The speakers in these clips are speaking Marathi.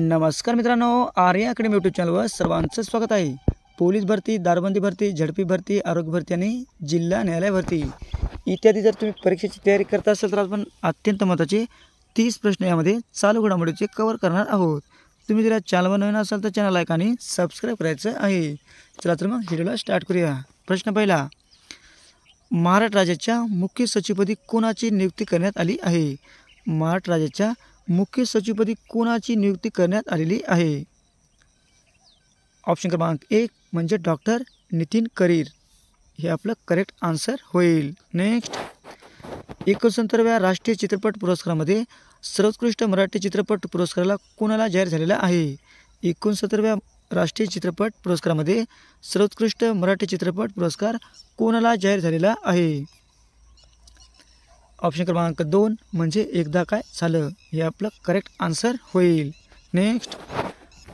नमस्कार मित्रांनो, आर्या अकॅडमी यूट्यूब चॅनलवर सर्वांचं स्वागत आहे। पोलीस भरती, दारूबंदी भरती, झडपी भरती, आरोग्य भरती आणि जिल्हा न्यायालय भरती इत्यादी जर तुम्ही परीक्षेची तयारी करत असाल तर आपण अत्यंत महत्त्वाचे 30 प्रश्न यामध्ये चालू घडामोडीचे कव्हर करणार आहोत। तुम्ही जर चॅनलवर नवीन असाल तर चॅनल लाईक आणि सबस्क्राईब करायचं आहे। चला तर मग व्हिडिओला स्टार्ट करूया। प्रश्न पहिला, महाराष्ट्र राज्याच्या मुख्य सचिवपदी कोणाची नियुक्ती करण्यात आली आहे? महाराष्ट्र राज्याच्या मुख्य सचिवपदी कोणाची नियुक्ती करण्यात आलेली आहे? ऑप्शन क्रमांक 1 म्हणजे डॉक्टर नितीन करीर, हे आपलं करेक्ट आन्सर होईल। नेक्स्ट, 69व्या राष्ट्रीय चित्रपट पुरस्कारामध्ये सर्वोत्कृष्ट मराठी चित्रपट पुरस्काराला कोणाला जाहीर झालेला आहे? 69व्या राष्ट्रीय चित्रपट पुरस्कारामध्ये सर्वोत्कृष्ट मराठी चित्रपट पुरस्कार कोणाला जाहीर झालेला आहे? ऑप्शन क्रमांक 2 म्हणजे एकदा काय झालं, हे आपलं करेक्ट आन्सर होईल। नेक्स्ट,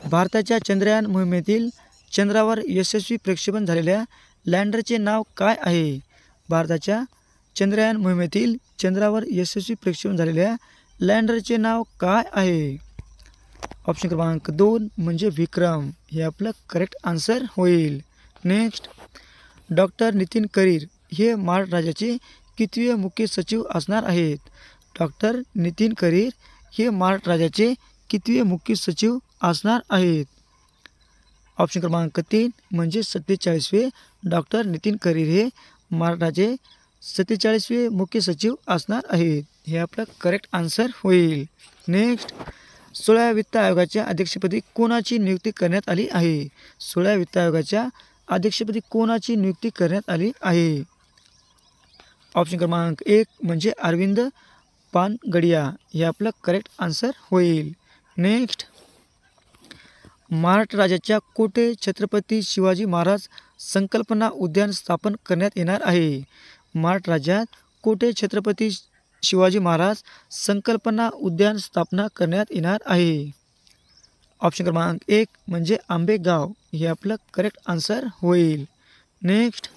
भारताच्या चंद्रयान मोहिमेतील चंद्रावर यशस्वी प्रक्षेपण झालेल्या लँडरचे नाव काय आहे? भारताच्या चंद्रयान मोहिमेतील चंद्रावर यशस्वी प्रक्षेपण झालेल्या लँडरचे नाव काय आहे? ऑप्शन क्रमांक 2 म्हणजे विक्रम, हे आपलं करेक्ट आन्सर होईल। नेक्स्ट, डॉक्टर नितीन करीर हे महाराष्ट्र राज्याचे कितवे मुख्य सचिव असणार आहेत? डॉक्टर नितीन करीर हे महाराष्ट्र राज्याचे कितवे मुख्य सचिव असणार आहेत? ऑप्शन क्रमांक 3 म्हणजे 47वे डॉक्टर नितीन करीर हे महाराष्ट्राचे 47वे मुख्य सचिव असणार आहेत, हे आपलं करेक्ट आन्सर होईल। नेक्स्ट, 16व्या वित्त आयोगाच्या अध्यक्षपदी कोणाची नियुक्ती करण्यात आली आहे? 16व्या वित्त आयोगाच्या अध्यक्षपदी कोणाची नियुक्ती करण्यात आली आहे? ऑप्शन क्रमांक 1 म्हणजे अरविंद पानगडिया, हे आपलं करेक्ट आन्सर होईल। नेक्स्ट, महाराष्ट्र राज्याच्या कोठे छत्रपती शिवाजी महाराज संकल्पना उद्यान स्थापन करण्यात येणार आहे? महाराष्ट्र राज्यात कोठे छत्रपती शिवाजी महाराज संकल्पना उद्यान स्थापना करण्यात येणार आहे? ऑप्शन क्रमांक 1 म्हणजे आंबेगाव, हे आपलं करेक्ट आन्सर होईल। नेक्स्ट,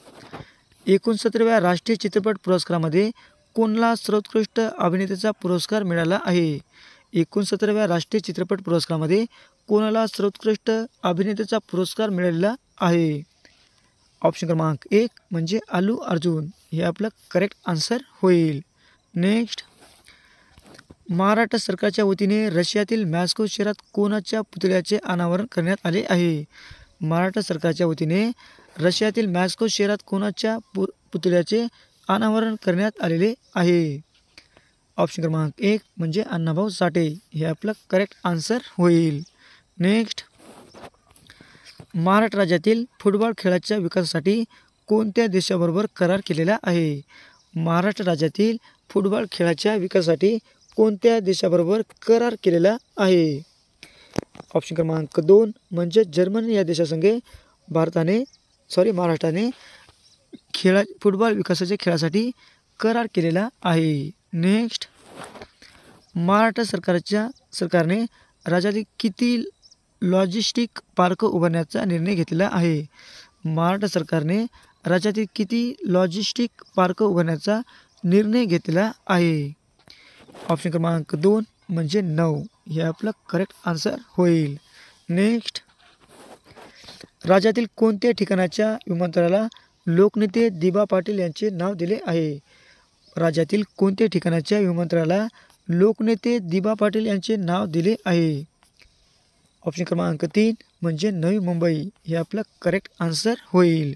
69व्या राष्ट्रीय चित्रपट पुरस्कारामध्ये कोणाला सर्वोत्कृष्ट अभिनेत्याचा पुरस्कार मिळाला आहे? 69व्या राष्ट्रीय चित्रपट पुरस्कारामध्ये कोणाला सर्वोत्कृष्ट अभिनेत्याचा पुरस्कार मिळालेला आहे? ऑप्शन क्रमांक 1 म्हणजे अल्लू अर्जुन, हे आपलं करेक्ट आन्सर होईल। नेक्स्ट, महाराष्ट्र सरकारच्या वतीने रशियातील मॉस्को शहरात कोणाच्या पुतळ्याचे अनावरण करण्यात आले आहे? महाराष्ट्र सरकारच्या वतीने रशियातील मॉस्को शहरात कोणाच्या पुतळ्याचे अनावरण करण्यात आलेले आहे? ऑप्शन क्रमांक 1 म्हणजे अण्णाभाऊ साठे, हे आपलं करेक्ट आन्सर होईल। नेक्स्ट, महाराष्ट्र राज्यातील फुटबॉल खेळाच्या विकासासाठी कोणत्या देशाबरोबर करार केलेला आहे? महाराष्ट्र राज्यातील फुटबॉल खेळाच्या विकासासाठी कोणत्या देशाबरोबर करार केलेला आहे? ऑप्शन क्रमांक 2 म्हणजे जर्मनी या देशासंगे महाराष्ट्राने फुटबॉल विकासाच्या खेळासाठी करार केलेला आहे। नेक्स्ट, महाराष्ट्र सरकारने राज्यातील किती लॉजिस्टिक पार्क उभारण्याचा निर्णय घेतलेला आहे? महाराष्ट्र सरकारने राज्यातील किती लॉजिस्टिक पार्क उभारण्याचा निर्णय घेतलेला आहे? ऑप्शन क्रमांक 2 म्हणजे 9, हे आपलं करेक्ट आन्सर होईल। नेक्स्ट, राज्यातील कोणत्या ठिकाणाच्या विमानतळाला लोकनेते दिबा पाटील यांचे नाव दिले आहे? राज्यातील कोणत्या ठिकाणाच्या विमानतळाला लोकनेते दिबा पाटील यांचे नाव दिले आहे? ऑप्शन क्रमांक 3 म्हणजे नवी मुंबई, हे आपलं करेक्ट आन्सर होईल।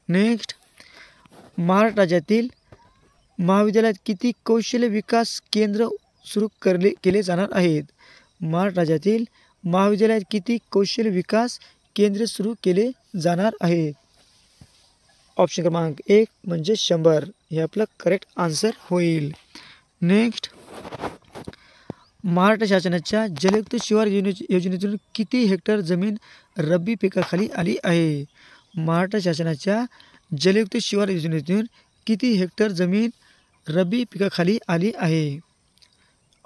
नेक्स्ट, महाराष्ट्र राज्यातील महाविद्यालयात किती कौशल्य विकास केंद्र सुरू केले जाणार आहेत? महाराष्ट्र राज्यातील महाविद्यालयात किती कौशल्य विकास केंद्र सुरू केले जाणार आहेत? ऑप्शन क्रमांक 1 म्हणजे 100, हे आपलं करेक्ट आन्सर होईल। नेक्स्ट, महाराष्ट्र शासनाच्या जलयुक्त शिवार योजनेतून किती हेक्टर जमीन रब्बी पिकाखाली आली आहे? महाराष्ट्र शासनाच्या जलयुक्त शिवार योजनेतून किती हेक्टर जमीन रब्बी पिकाखाली आली आहे?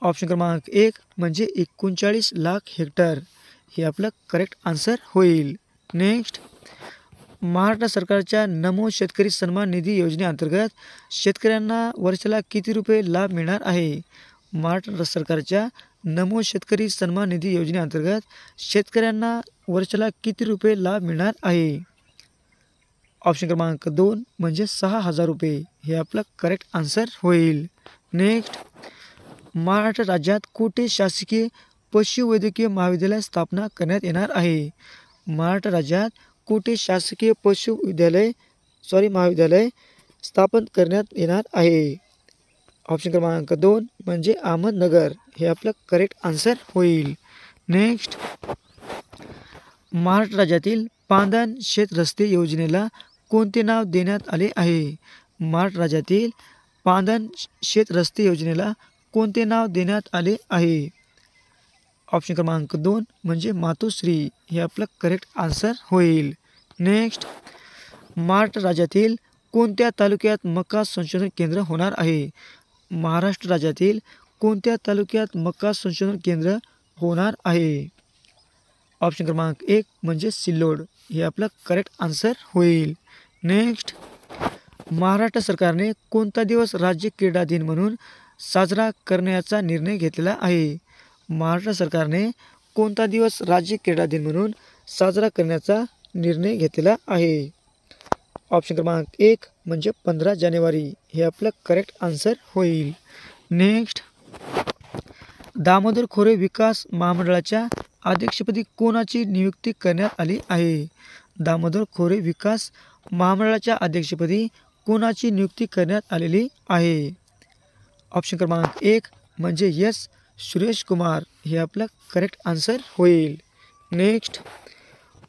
ऑप्शन क्रमांक 1 म्हणजे 39 लाख हेक्टर, हे आपलं करेक्ट आन्सर होईल। नेक्स्ट, महाराष्ट्र सरकारच्या नमो शेतकरी सन्मान निधी योजनेअंतर्गत शेतकऱ्यांना वर्षाला किती रुपये लाभ मिळणार आहे? महाराष्ट्र सरकारच्या नमो शेतकरी सन्मान निधी योजनेअंतर्गत शेतकऱ्यांना वर्षाला किती रुपये लाभ मिळणार आहे? ऑप्शन क्रमांक 2 म्हणजे 6,000 रुपये. हे आपलं करेक्ट आन्सर होईल. नेक्स्ट, महाराष्ट्र राज्यात कुठे शासकीय पशुवैद्यकीय महाविद्यालय स्थापना करण्यात येणार आहे? महाराष्ट्र राज्यात कुठे शासकीय महाविद्यालय स्थापन करण्यात येणार आहे? ऑप्शन क्रमांक 2 म्हणजे अहमदनगर. हे आपलं करेक्ट आन्सर होईल. नेक्स्ट, महाराष्ट्र राज्यातील पांदन शेत रस्ते योजनेला कोणते नाव देण्यात आले आहे? महाराष्ट्र राज्यातील पांदन शेत रस्ते योजनेला कोणते नाव देण्यात आले आहे? ऑप्शन क्रमांक 2 म्हणजे मातोश्री. हे आपलं करेक्ट आन्सर होईल. नेक्स्ट, महाराष्ट्र राज्यातील कोणत्या तालुक्यात मका संशोधन केंद्र होणार आहे? महाराष्ट्र राज्यातील कोणत्या तालुक्यात मका संशोधन केंद्र होणार आहे? ऑप्शन क्रमांक 1 म्हणजे सिल्लोड. हे आपलं करेक्ट आन्सर होईल. नेक्स्ट, महाराष्ट्र सरकारने कोणता दिवस राज्य क्रीडा दिन म्हणून साजरा करण्याचा निर्णय घेतलेला आहे? महाराष्ट्र सरकारने कोणता दिवस राज्य क्रीडा दिन म्हणून साजरा करण्याचा निर्णय घेतलेला आहे? ऑप्शन क्रमांक 1 म्हणजे 15 जानेवारी. हे आपलं करेक्ट आन्सर होईल. नेक्स्ट, दामोदर खोरे विकास महामंडळाच्या अध्यक्षपदी कोणाची नियुक्ती करण्यात आली आहे? दामोदर खोरे विकास महामंडळाच्या अध्यक्षपदी कोणाची नियुक्ती करण्यात आलेली आहे? ऑप्शन क्रमांक 1 म्हणजे एस सुरेश कुमार. हे आपलं करेक्ट आन्सर होईल. नेक्स्ट,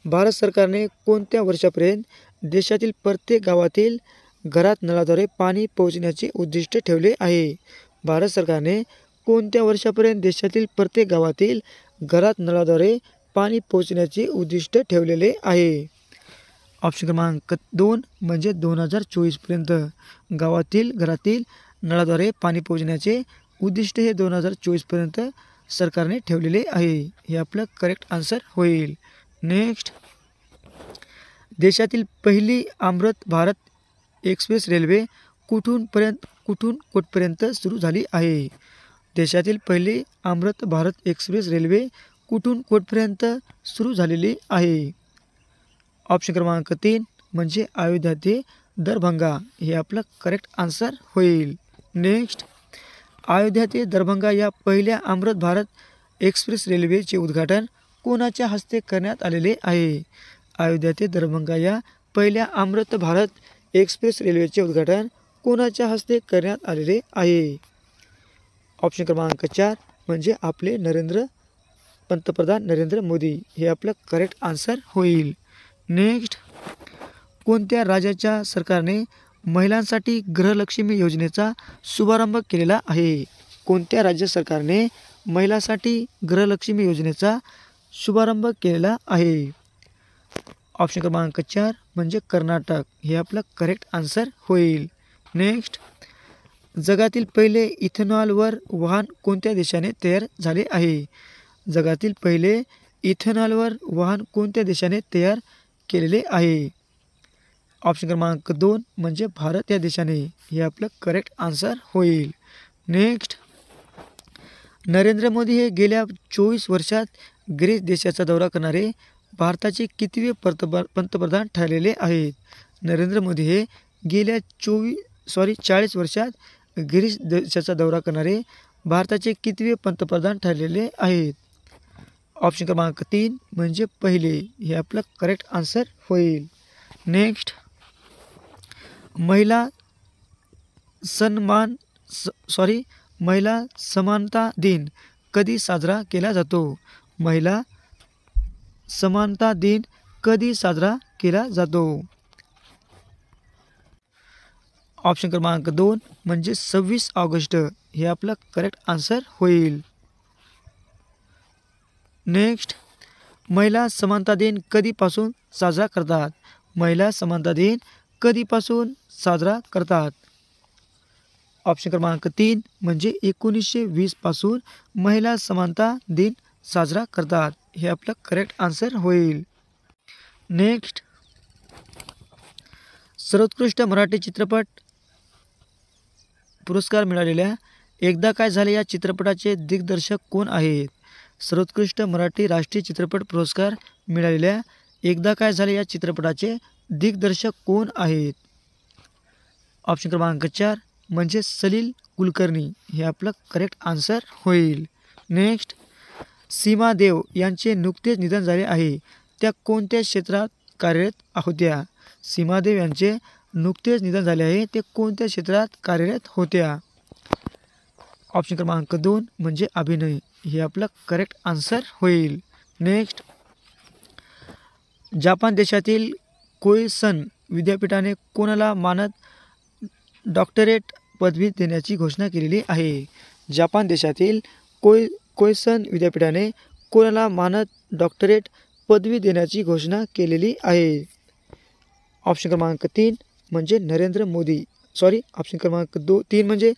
भारत सरकारने कोणत्या वर्षापर्यंत देशातील प्रत्येक गावातील घरात नळाद्वारे पाणी पोहोचण्याचे उद्दिष्ट ठेवले आहे? भारत सरकारने कोणत्या वर्षापर्यंत देशातील प्रत्येक गावातील घरात नळाद्वारे पाणी पोहोचण्याचे उद्दिष्ट ठेवलेले आहे? ऑप्शन क्रमांक 2 म्हणजे 2024 पर्यंत गावातील घरातील नळाद्वारे पाणी पोहोचण्याचे उद्दिष्ट हे 2024 पर्यंत सरकारने ठेवलेले आहे. हे आपलं करेक्ट आन्सर होईल. नेक्स्ट, देशातील पहिली अमृत भारत एक्सप्रेस रेल्वे कुठून कुठपर्यंत सुरू झाली आहे? देशातील पहिली अमृत भारत एक्सप्रेस रेल्वे कुठून कुठपर्यंत सुरू झालेली आहे? ऑप्शन क्रमांक 3 म्हणजे अयोध्या ते दरभंगा. हे आपलं करेक्ट आन्सर होईल. नेक्स्ट, अयोध्या ते दरभंगा या पहिल्या अमृत भारत एक्सप्रेस रेल्वेचे उद्घाटन कोणाच्या हस्ते करण्यात आलेले आहे? अयोध्या ते दरभंगा या पहिल्या अमृत भारत एक्सप्रेस रेल्वेचे उद्घाटन कोणाच्या हस्ते करण्यात आलेले आहे? ऑप्शन क्रमांक 4 म्हणजे आपले पंतप्रधान नरेंद्र मोदी. हे आपलं करेक्ट आन्सर होईल. नेक्स्ट, कोणत्या राज्याच्या सरकारने महिलांसाठी गृहलक्ष्मी योजनेचा शुभारंभ केलेला आहे? कोणत्या राज्य सरकारने महिलांसाठी गृहलक्ष्मी योजनेचा शुभारंभ केलेला आहे? ऑप्शन क्रमांक 4 म्हणजे कर्नाटक. हे आपलं करेक्ट आन्सर होईल. नेक्स्ट, जगातील पहिले इथेनॉलवर वाहन कोणत्या देशाने तयार झाले आहे? जगातील पहिले इथेनॉलवर वाहन कोणत्या देशाने तयार केलेले आहे? ऑप्शन क्रमांक 2 म्हणजे भारत या देशाने. हे आपलं करेक्ट आन्सर होईल. नेक्स्ट, नरेंद्र मोदी हे गेल्या 24 वर्षात ग्रीस देशाचा दौरा करणारे भारताचे कितवे पंतप्रधान ठरलेले आहेत? नरेंद्र मोदी हे गेल्या 40 वर्षात ग्रीस देशाचा दौरा करणारे भारताचे कितवे पंतप्रधान ठरलेले आहेत? ऑप्शन क्रमांक 3 म्हणजे पहिले. हे आपलं करेक्ट आन्सर होईल. नेक्स्ट, महिला समानता दिन कधी साजरा केला जातो? महिला समानता दिन कधी साजरा केला जातो? ऑप्शन क्रमांक 2 म्हणजे 26 ऑगस्ट. हे आपलं करेक्ट आन्सर होईल. नेक्स्ट, महिला समानता दिन कधीपासून साजरा करतात? महिला समानता दिन कधीपासून साजरा करतात? ऑप्शन क्रमांक 3 म्हणजे 1920 पासून महिला समानता दिन साजरा करतात. हे आपलं करेक्ट आन्सर होईल. नेक्स्ट, सर्वोत्कृष्ट मराठी चित्रपट पुरस्कार मिळालेल्या एकदा काय झाले या चित्रपटाचे दिग्दर्शक कोण आहेत? सर्वोत्कृष्ट मराठी राष्ट्रीय चित्रपट पुरस्कार मिळालेल्या एकदा काय झाले या चित्रपटाचे दिग्दर्शक कोण आहेत? ऑप्शन क्रमांक 4 म्हणजे सलील कुलकर्णी हे आपलं करेक्ट आन्सर होईल. नेक्स्ट, सीमा देव यांचे नुकतेच निधन झाले आहे. त्या कोणत्या क्षेत्रात कार्यरत होत्या? सीमा देव यांचे नुकतेच निधन झाले आहे. ते कोणत्या क्षेत्रात कार्यरत होत्या? ऑप्शन क्रमांक 2 म्हणजे अभिनय हे आपलं करेक्ट आन्सर होईल. नेक्स्ट, जापान देशातील कोइसन विद्यापीठाने कोणाला मानद डॉक्टरेट पदवी देण्याची घोषणा केलेली आहे? जापान देशातील कोइसन विद्यापीठाने कोणाला मानद डॉक्टरेट पदवी देण्याची घोषणा केलेली आहे? ऑप्शन क्रमांक 3 म्हणजे नरेंद्र मोदी. ऑप्शन क्रमांक 3 म्हणजे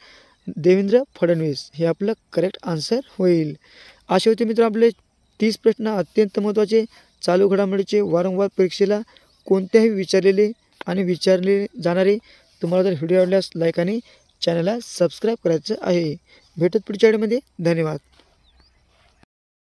देवेंद्र फडणवीस हे आपलं करेक्ट आन्सर होईल. असे होते मित्र आपले 30 प्रश्न अत्यंत महत्त्वाचे चालू घडामोडीचे वारंवार परीक्षेला कोणत्याही विचारलेले आणि विचारले जाणारे. तुम्हाला जर व्हिडिओ आवडल्यास लाईक आणि चॅनलला सबस्क्राईब करायचं आहे. भेटत पुढच्या व्हिडिओमध्ये. धन्यवाद.